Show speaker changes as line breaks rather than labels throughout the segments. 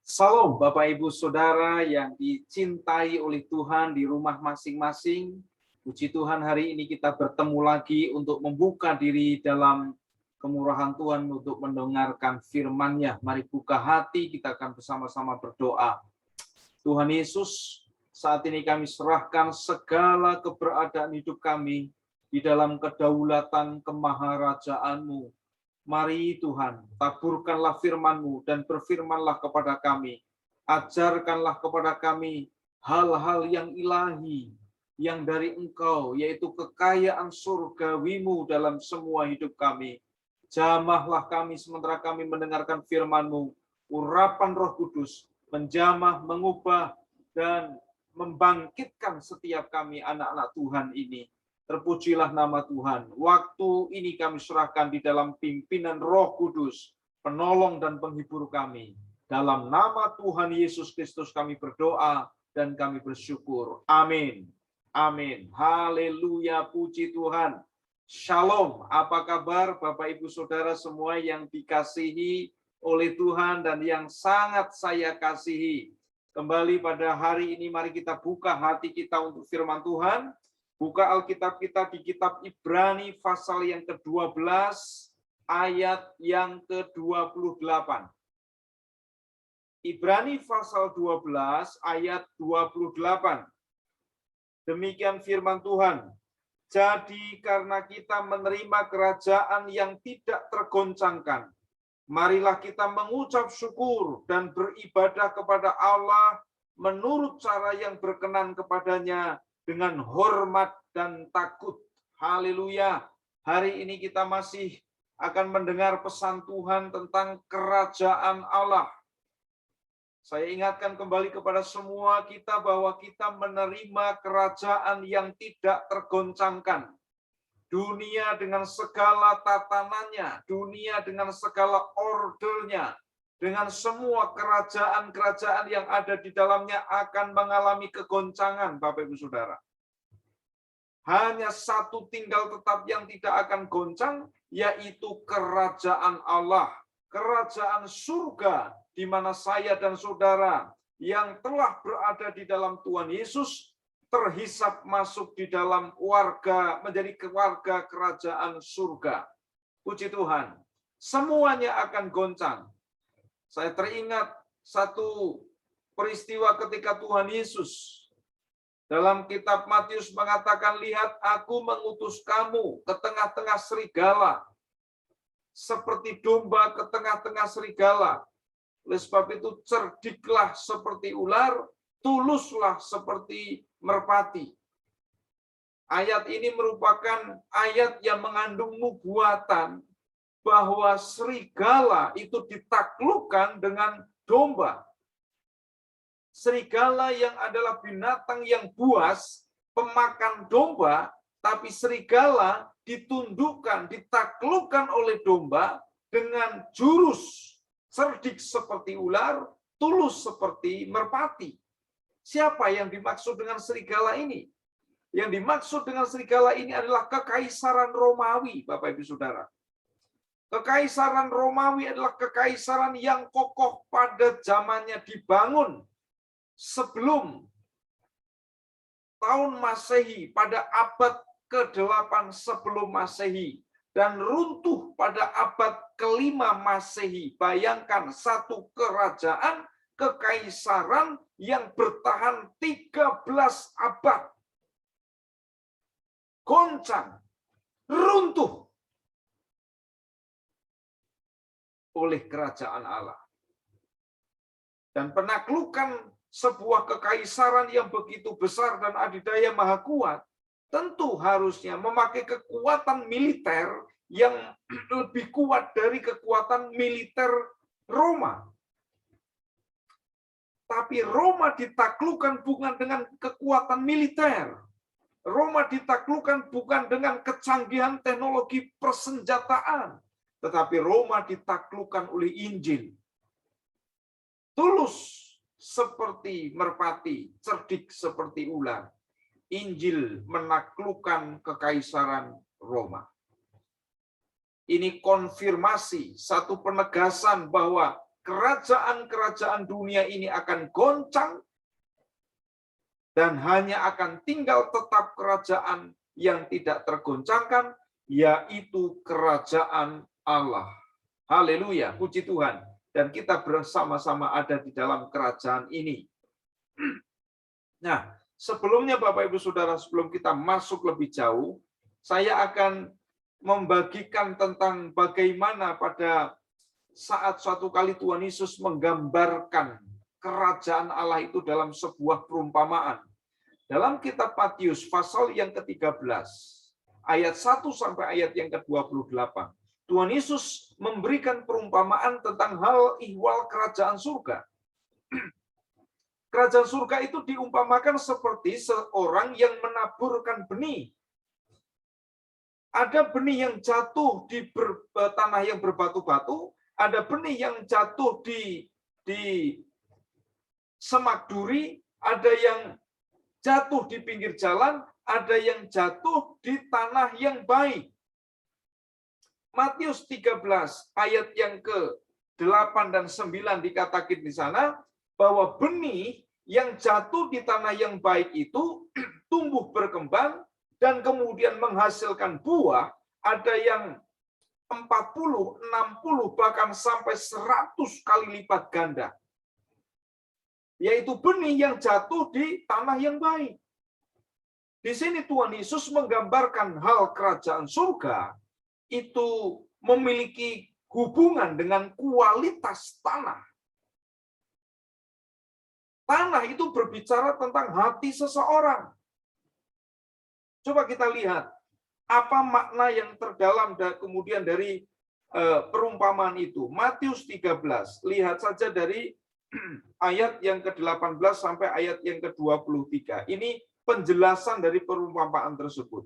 Salam Bapak Ibu Saudara yang dicintai oleh Tuhan di rumah masing-masing. Puji Tuhan, hari ini kita bertemu lagi untuk membuka diri dalam kemurahan Tuhan untuk mendengarkan firman-Nya. Mari buka hati, kita akan bersama-sama berdoa. Tuhan Yesus, saat ini kami serahkan segala keberadaan hidup kami di dalam kedaulatan kemaharajaanmu. Mari Tuhan, taburkanlah firman-Mu dan berfirmanlah kepada kami. Ajarkanlah kepada kami hal-hal yang ilahi, yang dari Engkau, yaitu kekayaan surgawi-Mu dalam semua hidup kami. Jamahlah kami sementara kami mendengarkan firman-Mu. Urapan Roh Kudus menjamah, mengubah, dan membangkitkan setiap kami anak-anak Tuhan ini. Terpujilah nama Tuhan. Waktu ini kami serahkan di dalam pimpinan Roh Kudus, penolong dan penghibur kami. Dalam nama Tuhan Yesus Kristus kami berdoa dan kami bersyukur. Amin. Amin. Haleluya, puji Tuhan. Shalom. Apa kabar Bapak Ibu Saudara semua yang dikasihi oleh Tuhan dan yang sangat saya kasihi. Kembali pada hari ini mari kita buka hati kita untuk firman Tuhan. Buka Alkitab kita di kitab Ibrani pasal yang ke-12 ayat yang ke-28. Ibrani pasal 12 ayat 28. Demikian firman Tuhan. Jadi karena kita menerima kerajaan yang tidak tergoncangkan, marilah kita mengucap syukur dan beribadah kepada Allah menurut cara yang berkenan kepadanya, dengan hormat dan takut. Haleluya. Hari ini kita masih akan mendengar pesan Tuhan tentang kerajaan Allah. Saya ingatkan kembali kepada semua kita bahwa kita menerima kerajaan yang tidak tergoncangkan. Dunia dengan segala tatanannya, dunia dengan segala ordernya, dengan semua kerajaan-kerajaan yang ada di dalamnya akan mengalami kegoncangan, Bapak Ibu Saudara. Hanya satu tinggal tetap yang tidak akan goncang, yaitu kerajaan Allah, kerajaan surga, di mana saya dan saudara yang telah berada di dalam Tuhan Yesus terhisap masuk di dalam warga, menjadi keluarga kerajaan surga. Puji Tuhan, semuanya akan goncang. Saya teringat satu peristiwa ketika Tuhan Yesus dalam kitab Matius mengatakan, lihat aku mengutus kamu ke tengah-tengah serigala, seperti domba ke tengah-tengah serigala. Oleh sebab itu cerdiklah seperti ular, tuluslah seperti merpati. Ayat ini merupakan ayat yang mengandung nubuatan bahwa serigala itu ditaklukkan dengan domba. Serigala yang adalah binatang yang buas, pemakan domba, tapi serigala ditundukkan, ditaklukkan oleh domba dengan jurus cerdik seperti ular, tulus seperti merpati. Siapa yang dimaksud dengan serigala ini? Yang dimaksud dengan serigala ini adalah kekaisaran Romawi, Bapak Ibu Saudara. Kekaisaran Romawi adalah kekaisaran yang kokoh pada zamannya dibangun sebelum tahun Masehi, pada abad ke-8 sebelum Masehi, dan runtuh pada abad ke-5 Masehi. Bayangkan satu kerajaan kekaisaran yang bertahan 13 abad. Goncang, runtuh oleh kerajaan Allah. Dan penaklukan sebuah kekaisaran yang begitu besar dan adidaya maha kuat, tentu harusnya memakai kekuatan militer yang lebih kuat dari kekuatan militer Roma. Tapi Roma ditaklukkan bukan dengan kekuatan militer. Roma ditaklukkan bukan dengan kecanggihan teknologi persenjataan. Tetapi Roma ditaklukkan oleh Injil. Tulus seperti merpati, cerdik seperti ular. Injil menaklukkan kekaisaran Roma. Ini konfirmasi, satu penegasan bahwa kerajaan-kerajaan dunia ini akan goncang, dan hanya akan tinggal tetap kerajaan yang tidak tergoncangkan, yaitu kerajaan Allah. Haleluya, puji Tuhan. Dan kita bersama-sama ada di dalam kerajaan ini. Nah, sebelumnya Bapak Ibu Saudara, sebelum kita masuk lebih jauh, saya akan membagikan tentang bagaimana pada saat suatu kali Tuhan Yesus menggambarkan kerajaan Allah itu dalam sebuah perumpamaan. Dalam kitab Matius pasal yang ke-13, ayat 1 sampai ayat yang ke-28, Tuhan Yesus memberikan perumpamaan tentang hal ihwal kerajaan surga. Kerajaan surga itu diumpamakan seperti seorang yang menaburkan benih. Ada benih yang jatuh di tanah yang berbatu-batu, ada benih yang jatuh di semak duri, ada yang jatuh di pinggir jalan, ada yang jatuh di tanah yang baik. Matius 13 ayat yang ke-8 dan 9 dikatakan di sana bahwa benih yang jatuh di tanah yang baik itu tumbuh berkembang dan kemudian menghasilkan buah, ada yang 40, 60, bahkan sampai 100 kali lipat ganda. Yaitu benih yang jatuh di tanah yang baik. Di sini Tuhan Yesus menggambarkan hal kerajaan surga itu memiliki hubungan dengan kualitas tanah. Tanah itu berbicara tentang hati seseorang. Coba kita lihat apa makna yang terdalam kemudian dari perumpamaan itu. Matius 13, lihat saja dari ayat yang ke-18 sampai ayat yang ke-23. Ini penjelasan dari perumpamaan tersebut.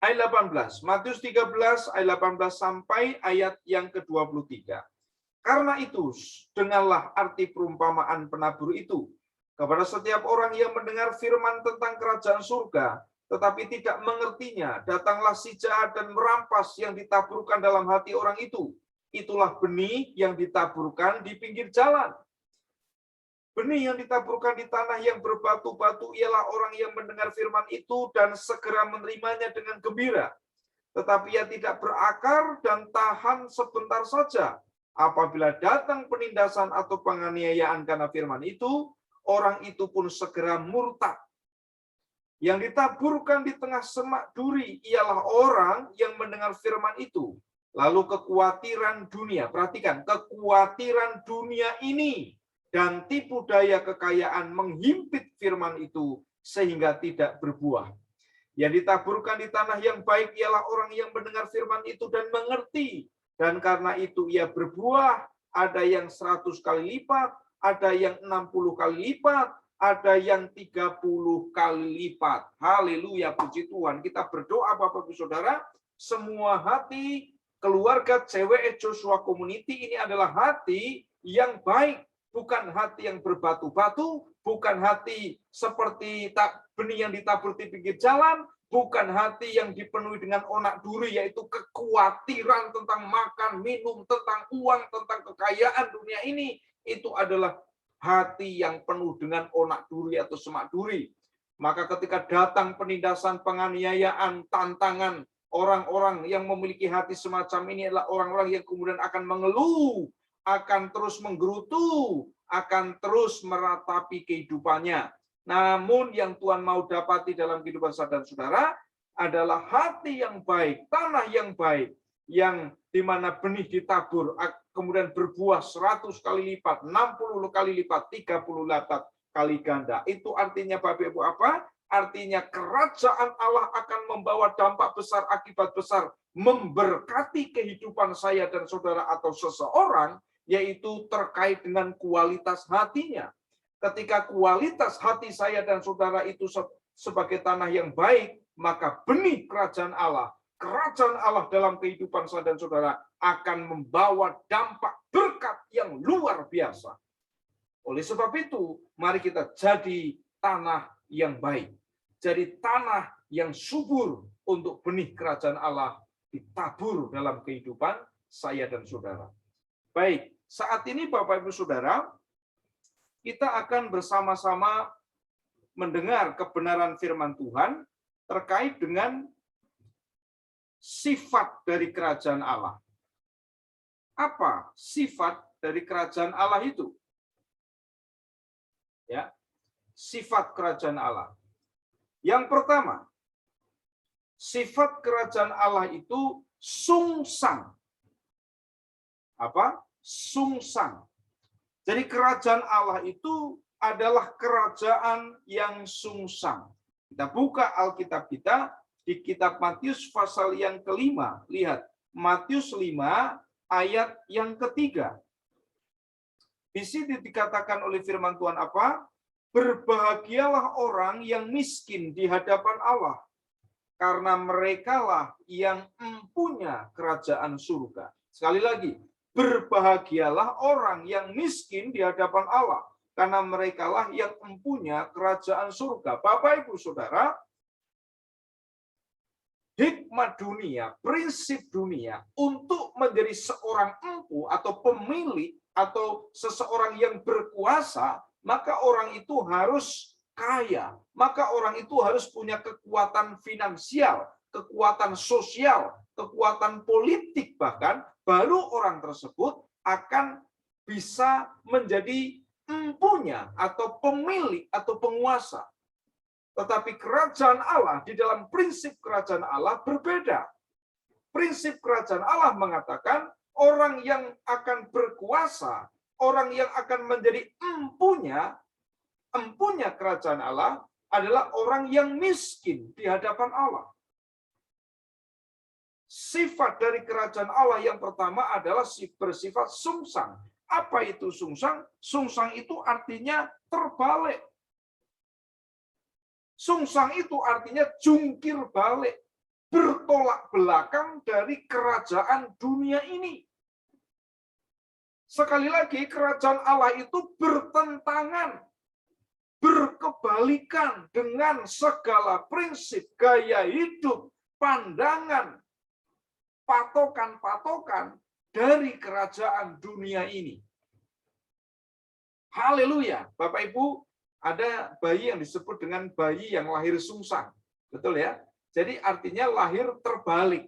Ayat 18, Matius 13 ayat 18 sampai ayat yang ke-23. Karena itu, dengarlah arti perumpamaan penabur itu. Kepada setiap orang yang mendengar firman tentang kerajaan surga, tetapi tidak mengertinya, datanglah si jahat dan merampas yang ditaburkan dalam hati orang itu. Itulah benih yang ditaburkan di pinggir jalan. Benih yang ditaburkan di tanah yang berbatu-batu ialah orang yang mendengar firman itu dan segera menerimanya dengan gembira. Tetapi ia tidak berakar dan tahan sebentar saja. Apabila datang penindasan atau penganiayaan karena firman itu, orang itu pun segera murtad. Yang ditaburkan di tengah semak duri ialah orang yang mendengar firman itu. Lalu kekhawatiran dunia, perhatikan, kekhawatiran dunia ini dan tipu daya kekayaan menghimpit firman itu sehingga tidak berbuah. Yang ditaburkan di tanah yang baik ialah orang yang mendengar firman itu dan mengerti. Dan karena itu ia berbuah, ada yang 100 kali lipat, ada yang 60 kali lipat, ada yang 30 kali lipat. Haleluya, puji Tuhan. Kita berdoa Bapak Ibu Saudara, semua hati keluarga CWE Joshua Community ini adalah hati yang baik, bukan hati yang berbatu-batu, bukan hati seperti benih yang ditabur di pinggir jalan, bukan hati yang dipenuhi dengan onak duri, yaitu kekhawatiran tentang makan, minum, tentang uang, tentang kekayaan dunia ini. Itu adalah hati yang penuh dengan onak duri atau semak duri. Maka ketika datang penindasan, penganiayaan, tantangan, orang-orang yang memiliki hati semacam ini adalah orang-orang yang kemudian akan mengeluh, akan terus menggerutu, akan terus meratapi kehidupannya. Namun yang Tuhan mau dapati dalam kehidupan saudara-saudara adalah hati yang baik, tanah yang baik, yang di mana benih ditabur, kemudian berbuah 100 kali lipat, 60 kali lipat, 30 kali ganda. Itu artinya Bapak Ibu apa? Artinya kerajaan Allah akan membawa dampak besar, akibat besar, memberkati kehidupan saya dan saudara atau seseorang, yaitu terkait dengan kualitas hatinya. Ketika kualitas hati saya dan saudara itu sebagai tanah yang baik, maka benih kerajaan Allah dalam kehidupan saya dan saudara akan membawa dampak berkat yang luar biasa. Oleh sebab itu, mari kita jadi tanah yang baik. Jadi tanah yang subur untuk benih kerajaan Allah ditabur dalam kehidupan saya dan saudara. Baik, saat ini Bapak Ibu Saudara, kita akan bersama-sama mendengar kebenaran firman Tuhan terkait dengan sifat dari kerajaan Allah. Apa sifat dari kerajaan Allah itu? Ya, sifat kerajaan Allah. Yang pertama, sifat kerajaan Allah itu sungsang. Apa? Sungsang. Jadi kerajaan Allah itu adalah kerajaan yang sungsang. Kita buka Alkitab kita di kitab Matius pasal yang kelima. Lihat, Matius 5 ayat yang ketiga. Di sini dikatakan oleh firman Tuhan apa? Berbahagialah orang yang miskin di hadapan Allah, karena merekalah yang empunya kerajaan surga. Sekali lagi, berbahagialah orang yang miskin di hadapan Allah, karena merekalah yang empunya kerajaan surga. Bapak, Ibu, Saudara, hikmat dunia, prinsip dunia untuk menjadi seorang empu atau pemilik atau seseorang yang berkuasa, maka orang itu harus kaya, maka orang itu harus punya kekuatan finansial, kekuatan sosial, kekuatan politik bahkan, baru orang tersebut akan bisa menjadi empunya atau pemilik atau penguasa. Tetapi kerajaan Allah, di dalam prinsip kerajaan Allah berbeda. Prinsip kerajaan Allah mengatakan orang yang akan berkuasa, orang yang akan menjadi empunya kerajaan Allah adalah orang yang miskin di hadapan Allah. Sifat dari kerajaan Allah yang pertama adalah bersifat sungsang. Apa itu sungsang? Sungsang itu artinya terbalik. Sungsang itu artinya jungkir balik, bertolak belakang dari kerajaan dunia ini. Sekali lagi, kerajaan Allah itu bertentangan, berkebalikan dengan segala prinsip, gaya hidup, pandangan, patokan-patokan dari kerajaan dunia ini. Haleluya, Bapak Ibu. Ada bayi yang disebut dengan bayi yang lahir sungsang. Betul ya? Jadi artinya lahir terbalik.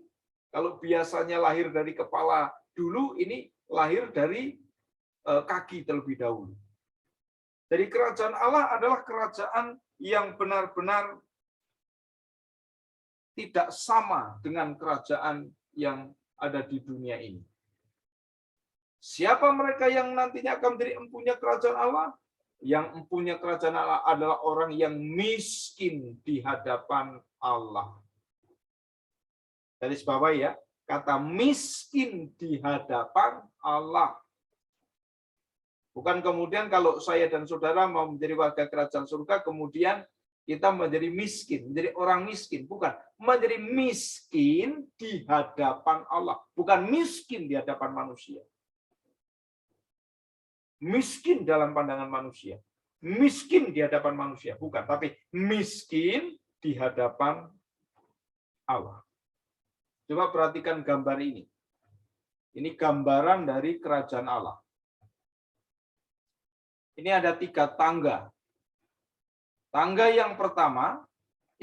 Kalau biasanya lahir dari kepala dulu, ini lahir dari kaki terlebih dahulu. Jadi kerajaan Allah adalah kerajaan yang benar-benar tidak sama dengan kerajaan yang ada di dunia ini. Siapa mereka yang nantinya akan menjadi empunya kerajaan Allah? Yang empunya kerajaan Allah adalah orang yang miskin di hadapan Allah. Dari sebab ya, kata miskin di hadapan Allah. Bukan kemudian kalau saya dan saudara mau menjadi warga kerajaan surga, kemudian kita menjadi miskin, menjadi orang miskin. Bukan, menjadi miskin di hadapan Allah. Bukan miskin di hadapan manusia. Miskin dalam pandangan manusia, miskin di hadapan manusia, bukan, tapi miskin di hadapan Allah. Coba perhatikan gambar ini. Ini gambaran dari kerajaan Allah. Ini ada 3 tangga. Tangga yang pertama,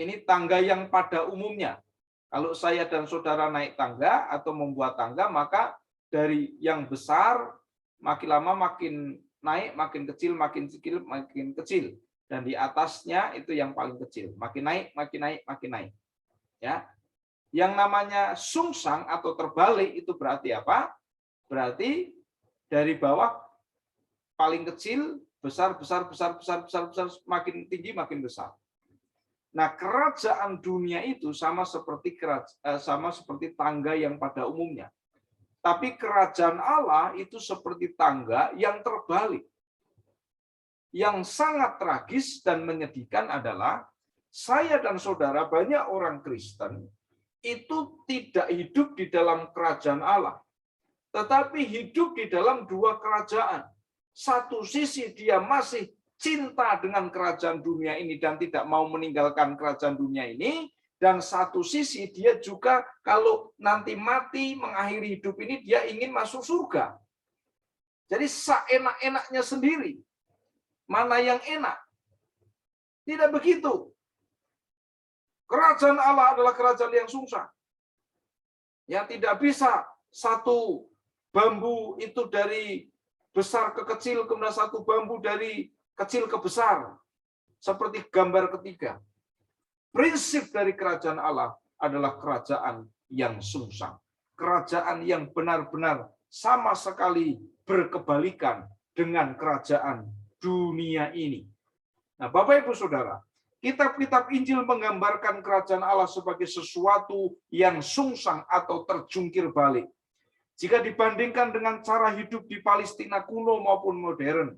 ini tangga yang pada umumnya. Kalau saya dan saudara naik tangga atau membuat tangga, maka dari yang besar makin lama makin naik, makin kecil, makin kecil, makin kecil. Dan di atasnya itu yang paling kecil. Makin naik, makin naik, makin naik. Ya. Yang namanya sungsang atau terbalik itu berarti apa? Berarti dari bawah paling kecil, besar, besar, besar, besar, besar, besar, makin tinggi, makin besar. Nah, kerajaan dunia itu sama seperti tangga yang pada umumnya. Tapi kerajaan Allah itu seperti tangga yang terbalik. Yang sangat tragis dan menyedihkan adalah saya dan saudara, banyak orang Kristen itu tidak hidup di dalam kerajaan Allah, tetapi hidup di dalam 2 kerajaan. Satu sisi dia masih cinta dengan kerajaan dunia ini dan tidak mau meninggalkan kerajaan dunia ini. Dan satu sisi dia juga kalau nanti mati mengakhiri hidup ini dia ingin masuk surga. Jadi seenak-enaknya sendiri. Mana yang enak? Tidak begitu. Kerajaan Allah adalah kerajaan yang sungsang. Yang tidak bisa satu bambu itu dari besar ke kecil, kemudian satu bambu dari kecil ke besar. Seperti gambar ketiga. Prinsip dari kerajaan Allah adalah kerajaan yang sungsang. Kerajaan yang benar-benar sama sekali berkebalikan dengan kerajaan dunia ini. Nah, Bapak Ibu Saudara, kitab-kitab Injil menggambarkan kerajaan Allah sebagai sesuatu yang sungsang atau terjungkir balik. Jika dibandingkan dengan cara hidup di Palestina kuno maupun modern.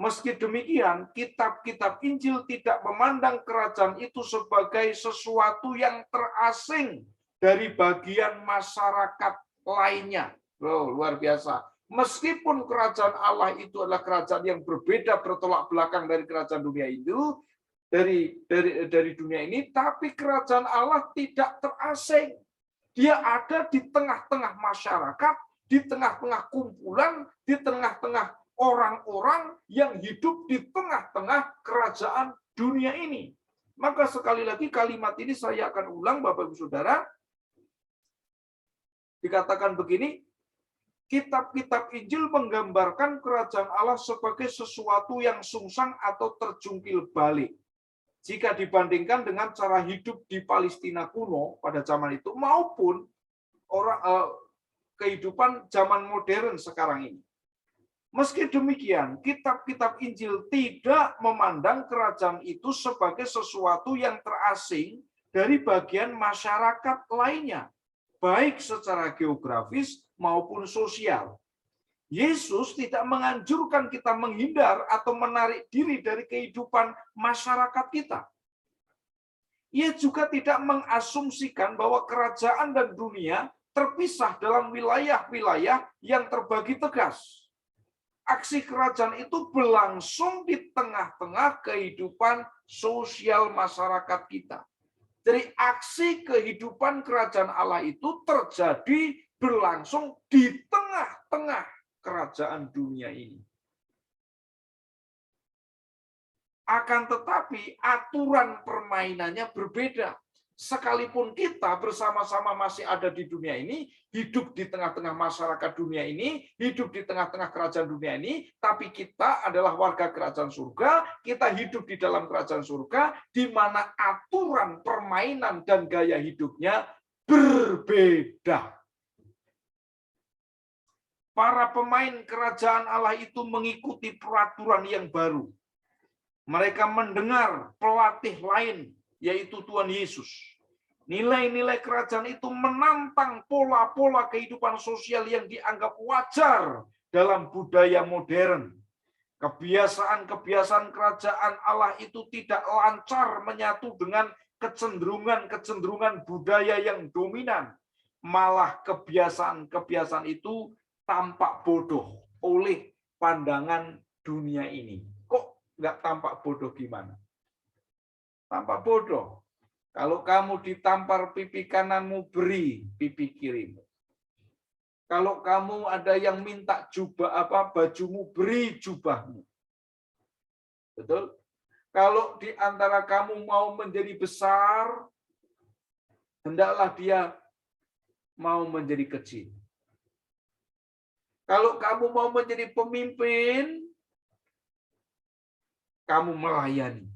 Meski demikian, kitab-kitab Injil tidak memandang kerajaan itu sebagai sesuatu yang terasing dari bagian masyarakat lainnya. Loh, luar biasa. Meskipun kerajaan Allah itu adalah kerajaan yang berbeda, bertolak belakang dari kerajaan dunia itu, dari dunia ini, tapi kerajaan Allah tidak terasing. Dia ada di tengah-tengah masyarakat, di tengah-tengah kumpulan, di tengah-tengah orang-orang yang hidup di tengah-tengah kerajaan dunia ini. Maka sekali lagi kalimat ini saya akan ulang, Bapak Ibu Saudara. Dikatakan begini, kitab-kitab Injil menggambarkan kerajaan Allah sebagai sesuatu yang sungsang atau terjungkil balik. Jika dibandingkan dengan cara hidup di Palestina kuno pada zaman itu maupun kehidupan zaman modern sekarang ini. Meski demikian, kitab-kitab Injil tidak memandang kerajaan itu sebagai sesuatu yang terasing dari bagian masyarakat lainnya, baik secara geografis maupun sosial. Yesus tidak menganjurkan kita menghindar atau menarik diri dari kehidupan masyarakat kita. Ia juga tidak mengasumsikan bahwa kerajaan dan dunia terpisah dalam wilayah-wilayah yang terbagi tegas. Aksi kerajaan itu berlangsung di tengah-tengah kehidupan sosial masyarakat kita. Jadi aksi kehidupan kerajaan Allah itu terjadi berlangsung di tengah-tengah kerajaan dunia ini. Akan tetapi aturan permainannya berbeda. Sekalipun kita bersama-sama masih ada di dunia ini, hidup di tengah-tengah masyarakat dunia ini, hidup di tengah-tengah kerajaan dunia ini, tapi kita adalah warga kerajaan surga, kita hidup di dalam kerajaan surga, di mana aturan permainan dan gaya hidupnya berbeda. Para pemain kerajaan Allah itu mengikuti peraturan yang baru. Mereka mendengar pelatih lain, yaitu Tuhan Yesus. Nilai-nilai kerajaan itu menantang pola-pola kehidupan sosial yang dianggap wajar dalam budaya modern. Kebiasaan-kebiasaan kerajaan Allah itu tidak lancar menyatu dengan kecenderungan-kecenderungan budaya yang dominan. Malah kebiasaan-kebiasaan itu tampak bodoh oleh pandangan dunia ini. Kok nggak tampak bodoh gimana? Tampak bodoh. Kalau kamu ditampar pipi kananmu, beri pipi kirimu. Kalau kamu ada yang minta bajumu, beri jubahmu. Betul? Kalau di antara kamu mau menjadi besar, hendaklah dia mau menjadi kecil. Kalau kamu mau menjadi pemimpin, kamu melayani.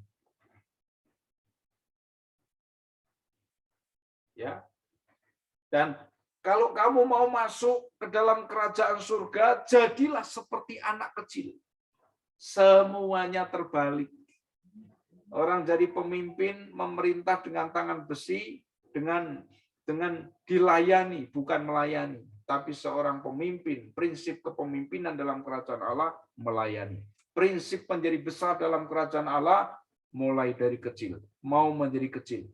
Ya. Dan kalau kamu mau masuk ke dalam kerajaan surga, jadilah seperti anak kecil. Semuanya terbalik. Orang jadi pemimpin, memerintah dengan tangan besi, dengan dilayani, bukan melayani. Tapi seorang pemimpin, prinsip kepemimpinan dalam kerajaan Allah melayani. Prinsip menjadi besar dalam kerajaan Allah mulai dari kecil, mau menjadi kecil.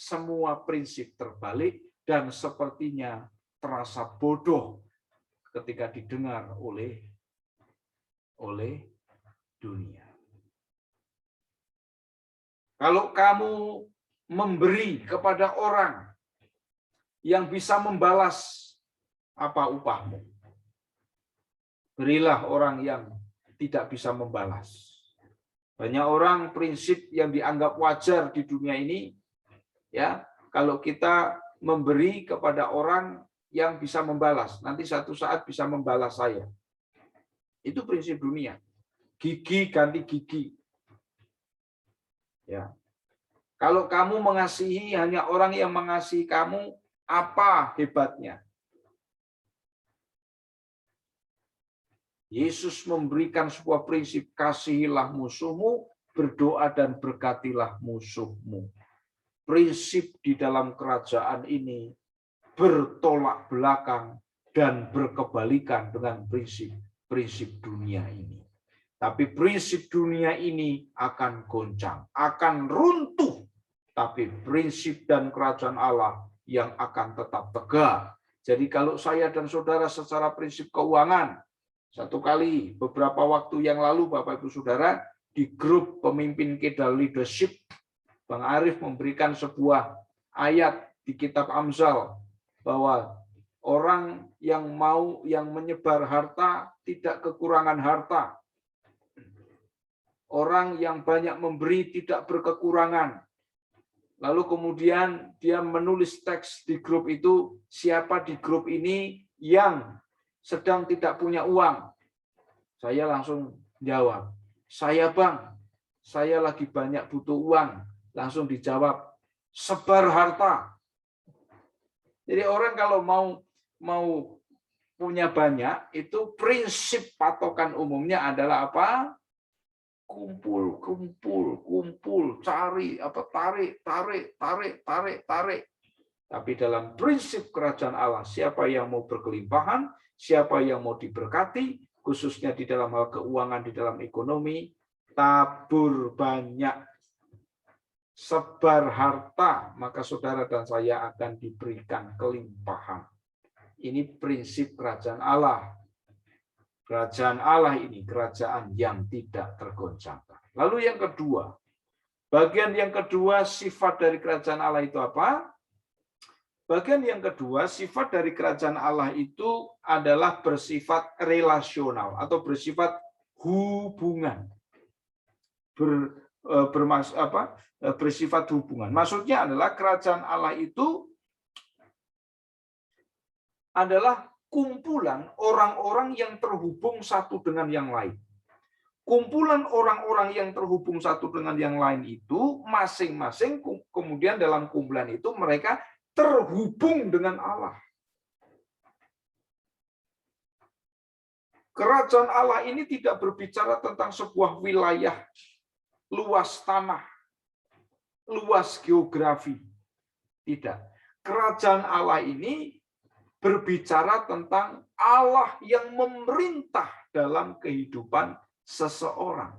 Semua prinsip terbalik dan sepertinya terasa bodoh ketika didengar oleh dunia. Kalau kamu memberi kepada orang yang bisa membalas apa upahmu, berilah orang yang tidak bisa membalas. Banyak orang prinsip yang dianggap wajar di dunia ini, ya, kalau kita memberi kepada orang yang bisa membalas, nanti satu saat bisa membalas saya. Itu prinsip dunia. Gigi ganti gigi. Ya. Kalau kamu mengasihi hanya orang yang mengasihi kamu, apa hebatnya? Yesus memberikan sebuah prinsip, kasihilah musuhmu, berdoa dan berkatilah musuhmu. Prinsip di dalam kerajaan ini bertolak belakang dan berkebalikan dengan prinsip dunia ini. Tapi prinsip dunia ini akan goncang, akan runtuh. Tapi prinsip dan kerajaan Allah yang akan tetap tegak. Jadi kalau saya dan saudara secara prinsip keuangan, satu kali beberapa waktu yang lalu Bapak Ibu Saudara di grup pemimpin Kedal Leadership, Bang Arif memberikan sebuah ayat di kitab Amsal bahwa orang yang menyebar harta tidak kekurangan harta. Orang yang banyak memberi tidak berkekurangan. Lalu kemudian dia menulis teks di grup itu, siapa di grup ini yang sedang tidak punya uang? Saya langsung jawab, saya Bang, saya lagi banyak butuh uang. Langsung dijawab, sebar harta. Jadi orang kalau mau punya banyak, itu prinsip patokan umumnya adalah apa? Kumpul, cari, tarik. Tapi dalam prinsip kerajaan Allah, siapa yang mau berkelimpahan, siapa yang mau diberkati, khususnya di dalam hal keuangan, di dalam ekonomi, tabur banyak, sebar harta, maka saudara dan saya akan diberikan kelimpahan. Ini prinsip kerajaan Allah. Kerajaan Allah ini kerajaan yang tidak tergoncangkan. Lalu yang kedua, bagian yang kedua sifat dari kerajaan Allah itu apa? Bagian yang kedua, sifat dari kerajaan Allah itu adalah bersifat relasional atau bersifat hubungan. Bersifat hubungan. Maksudnya adalah kerajaan Allah itu adalah kumpulan orang-orang yang terhubung satu dengan yang lain. Kumpulan orang-orang yang terhubung satu dengan yang lain itu masing-masing kemudian dalam kumpulan itu mereka terhubung dengan Allah. Kerajaan Allah ini tidak berbicara tentang sebuah wilayah, luas tanah, luas geografi. Tidak. Kerajaan Allah ini berbicara tentang Allah yang memerintah dalam kehidupan seseorang.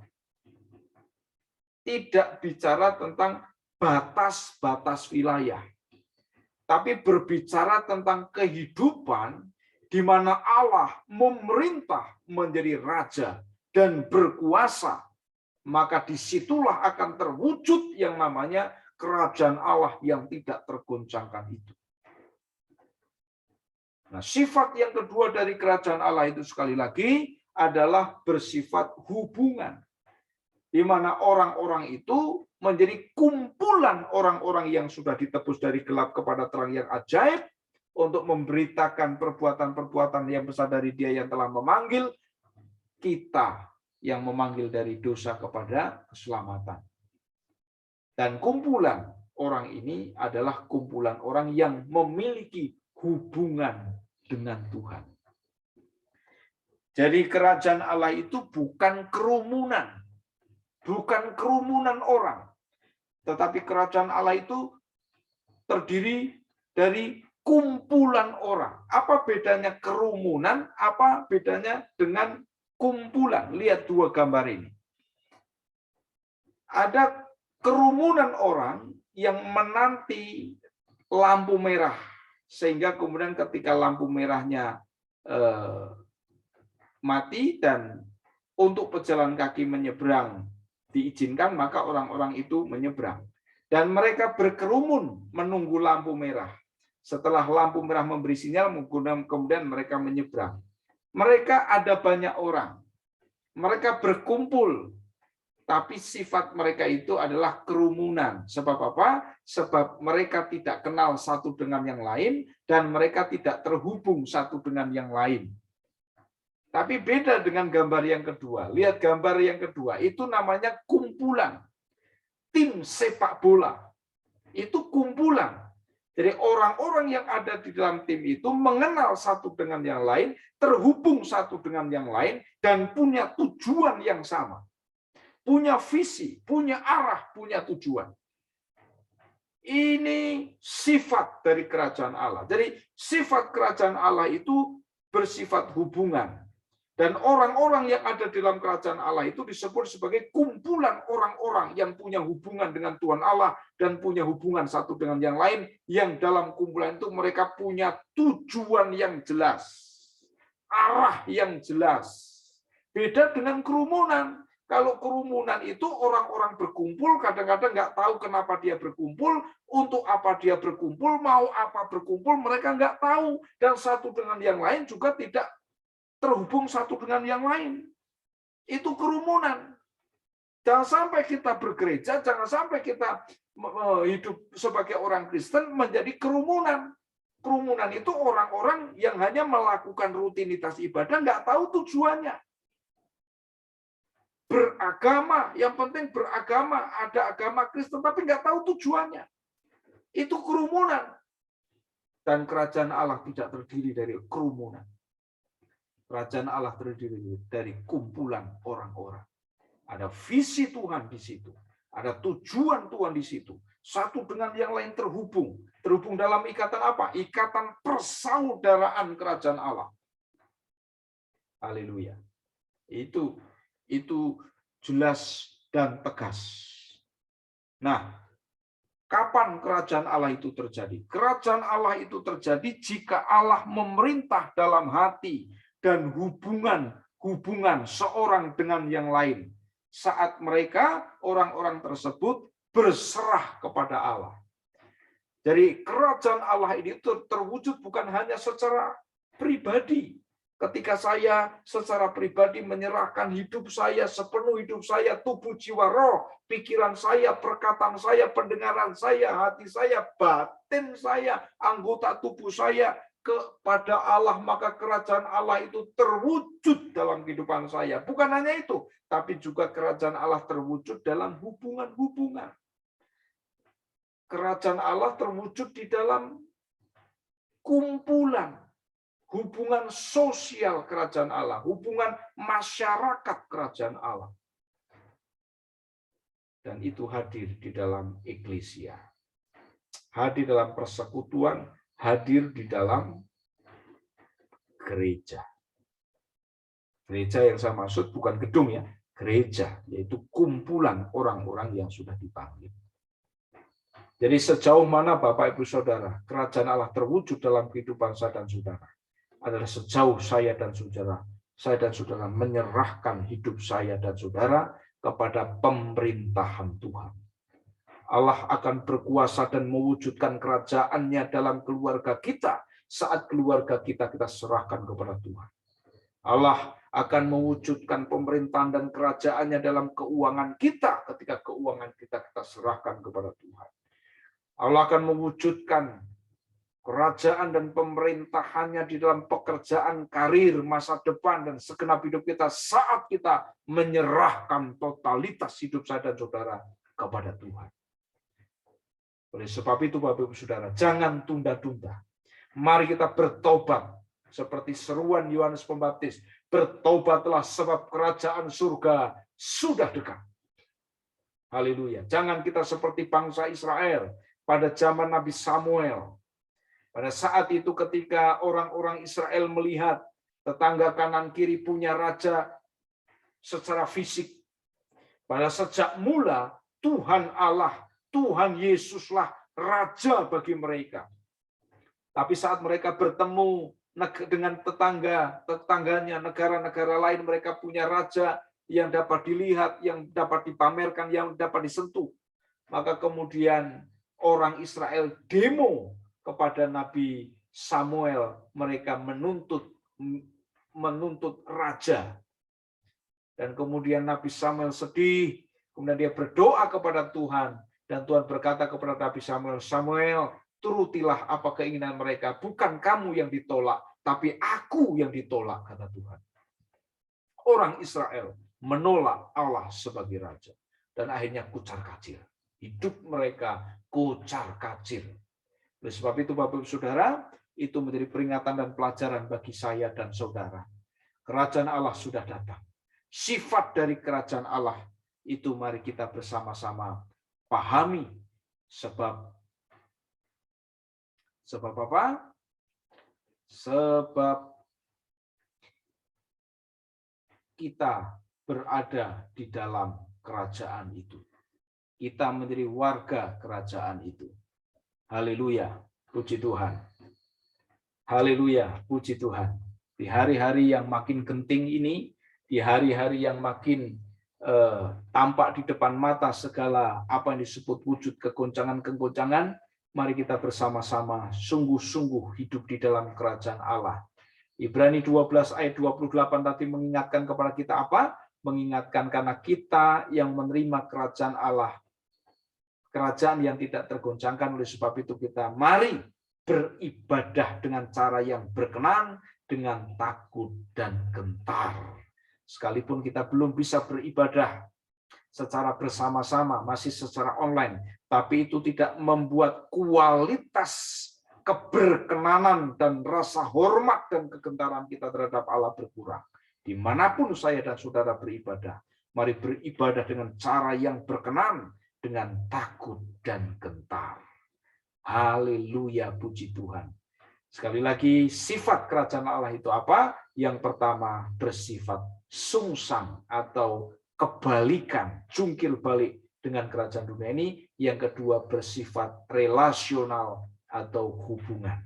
Tidak bicara tentang batas-batas wilayah. Tapi berbicara tentang kehidupan di mana Allah memerintah menjadi raja dan berkuasa. Maka disitulah akan terwujud yang namanya kerajaan Allah yang tidak tergoncangkan itu. Nah, sifat yang kedua dari kerajaan Allah itu sekali lagi adalah bersifat hubungan. Di mana orang-orang itu menjadi kumpulan orang-orang yang sudah ditebus dari gelap kepada terang yang ajaib untuk memberitakan perbuatan-perbuatan yang besar dari Dia yang telah memanggil kita, yang memanggil dari dosa kepada keselamatan. Dan kumpulan orang ini adalah kumpulan orang yang memiliki hubungan dengan Tuhan. Jadi kerajaan Allah itu bukan kerumunan orang, tetapi kerajaan Allah itu terdiri dari kumpulan orang. Apa bedanya kerumunan? Apa bedanya dengan kumpulan? Lihat dua gambar ini. Ada kerumunan orang yang menanti lampu merah, sehingga kemudian ketika lampu merahnya mati dan untuk pejalan kaki menyeberang diizinkan, maka orang-orang itu menyeberang. Dan mereka berkerumun menunggu lampu merah. Setelah lampu merah memberi sinyal, kemudian mereka menyeberang. Mereka ada banyak orang. Mereka berkumpul. Tapi sifat mereka itu adalah kerumunan. Sebab apa? Sebab mereka tidak kenal satu dengan yang lain dan mereka tidak terhubung satu dengan yang lain. Tapi beda dengan gambar yang kedua. Lihat gambar yang kedua, itu namanya kumpulan. Tim sepak bola. Itu kumpulan. Jadi orang-orang yang ada di dalam tim itu mengenal satu dengan yang lain, terhubung satu dengan yang lain, dan punya tujuan yang sama. Punya visi, punya arah, punya tujuan. Ini sifat dari kerajaan Allah. Jadi sifat kerajaan Allah itu bersifat hubungan. Dan orang-orang yang ada di dalam kerajaan Allah itu disebut sebagai kumpulan orang-orang yang punya hubungan dengan Tuhan Allah dan punya hubungan satu dengan yang lain, yang dalam kumpulan itu mereka punya tujuan yang jelas, arah yang jelas. Beda dengan kerumunan. Kalau kerumunan itu orang-orang berkumpul, kadang-kadang nggak tahu kenapa dia berkumpul, untuk apa dia berkumpul, mau apa berkumpul, mereka nggak tahu. Dan satu dengan yang lain juga tidak terhubung satu dengan yang lain. Itu kerumunan. Jangan sampai kita bergereja, jangan sampai kita hidup sebagai orang Kristen menjadi kerumunan. Kerumunan itu orang-orang yang hanya melakukan rutinitas ibadah, nggak tahu tujuannya. Beragama, yang penting beragama, ada agama Kristen, tapi nggak tahu tujuannya. Itu kerumunan. Dan kerajaan Allah tidak terdiri dari kerumunan. Kerajaan Allah terdiri dari kumpulan orang-orang. Ada visi Tuhan di situ. Ada tujuan Tuhan di situ. Satu dengan yang lain terhubung. Terhubung dalam ikatan apa? Ikatan persaudaraan kerajaan Allah. Haleluya. Itu jelas dan tegas. Nah, kapan kerajaan Allah itu terjadi? Kerajaan Allah itu terjadi jika Allah memerintah dalam hati dan hubungan seorang dengan yang lain. Saat mereka, orang-orang tersebut berserah kepada Allah. Jadi kerajaan Allah ini terwujud bukan hanya secara pribadi. Ketika saya secara pribadi menyerahkan hidup saya, sepenuh hidup saya, tubuh, jiwa, roh, pikiran saya, perkataan saya, pendengaran saya, hati saya, batin saya, anggota tubuh saya, kepada Allah, maka kerajaan Allah itu terwujud dalam kehidupan saya. Bukan hanya itu, tapi juga kerajaan Allah terwujud dalam hubungan-hubungan. Kerajaan Allah terwujud di dalam kumpulan, hubungan sosial kerajaan Allah, hubungan masyarakat kerajaan Allah. Dan itu hadir di dalam eklesia. Hadir dalam persekutuan, hadir di dalam gereja. Gereja yang saya maksud bukan gedung ya, gereja, yaitu kumpulan orang-orang yang sudah dipanggil. Jadi sejauh mana Bapak Ibu Saudara, kerajaan Allah terwujud dalam kehidupan saya dan saudara, adalah sejauh saya dan saudara menyerahkan hidup saya dan saudara kepada pemerintahan Tuhan. Allah akan berkuasa dan mewujudkan kerajaannya dalam keluarga kita saat keluarga kita serahkan kepada Tuhan. Allah akan mewujudkan pemerintahan dan kerajaannya dalam keuangan kita ketika keuangan kita serahkan kepada Tuhan. Allah akan mewujudkan kerajaan dan pemerintahannya di dalam pekerjaan, karir, masa depan, dan segenap hidup kita saat kita menyerahkan totalitas hidup saya dan saudara kepada Tuhan. Oleh sebab itu, Bapak Ibu Saudara, jangan tunda-tunda. Mari kita bertobat seperti seruan Yohanes Pembaptis. Bertobatlah sebab kerajaan surga sudah dekat. Haleluya. Jangan kita seperti bangsa Israel pada zaman Nabi Samuel. Pada saat itu ketika orang-orang Israel melihat tetangga kanan kiri punya raja secara fisik. Pada sejak mula Tuhan Allah, Tuhan Yesuslah raja bagi mereka. Tapi saat mereka bertemu dengan tetangganya, negara-negara lain, mereka punya raja yang dapat dilihat, yang dapat dipamerkan, yang dapat disentuh. Maka kemudian orang Israel demo kepada Nabi Samuel. Mereka menuntut menuntut raja. Dan kemudian Nabi Samuel sedih, kemudian dia berdoa kepada Tuhan, dan Tuhan berkata kepada Nabi Samuel, Samuel, turutilah apa keinginan mereka, bukan kamu yang ditolak, tapi aku yang ditolak, kata Tuhan. Orang Israel menolak Allah sebagai raja, dan akhirnya kucar-kacir. Hidup mereka kucar-kacir. Oleh sebab itu, Bapak-Ibu Saudara, itu menjadi peringatan dan pelajaran bagi saya dan saudara. Kerajaan Allah sudah datang. Sifat dari kerajaan Allah itu mari kita bersama-sama pahami. Sebab apa? Sebab kita berada di dalam kerajaan itu. Kita menjadi warga kerajaan itu. Haleluya, puji Tuhan. Haleluya, puji Tuhan. Di hari-hari yang makin genting ini, di hari-hari yang makin tampak di depan mata segala apa yang disebut wujud kegoncangan-kegoncangan, mari kita bersama-sama sungguh-sungguh hidup di dalam kerajaan Allah. Ibrani 12 ayat 28 tadi mengingatkan kepada kita apa? Mengingatkan karena kita yang menerima kerajaan Allah, kerajaan yang tidak tergoncangkan. Oleh sebab itu kita mari beribadah dengan cara yang berkenan, dengan takut dan gentar. Sekalipun kita belum bisa beribadah secara bersama-sama, masih secara online, tapi itu tidak membuat kualitas keberkenanan dan rasa hormat dan kegentaran kita terhadap Allah berkurang. Dimanapun saya dan saudara beribadah, mari beribadah dengan cara yang berkenan, dengan takut dan gentar. Haleluya, puji Tuhan. Sekali lagi, sifat kerajaan Allah itu apa? Yang pertama, bersifat sungsang atau kebalikan, jungkir balik dengan kerajaan dunia ini. Yang kedua, bersifat relasional atau hubungan.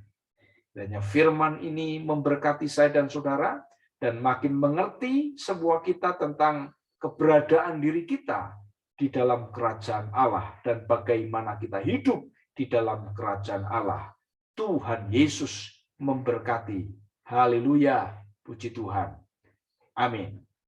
Dan firman ini memberkati saya dan saudara, dan makin mengerti sebuah kita tentang keberadaan diri kita di dalam kerajaan Allah, dan bagaimana kita hidup di dalam kerajaan Allah. Tuhan Yesus memberkati. Haleluya, puji Tuhan. Amin.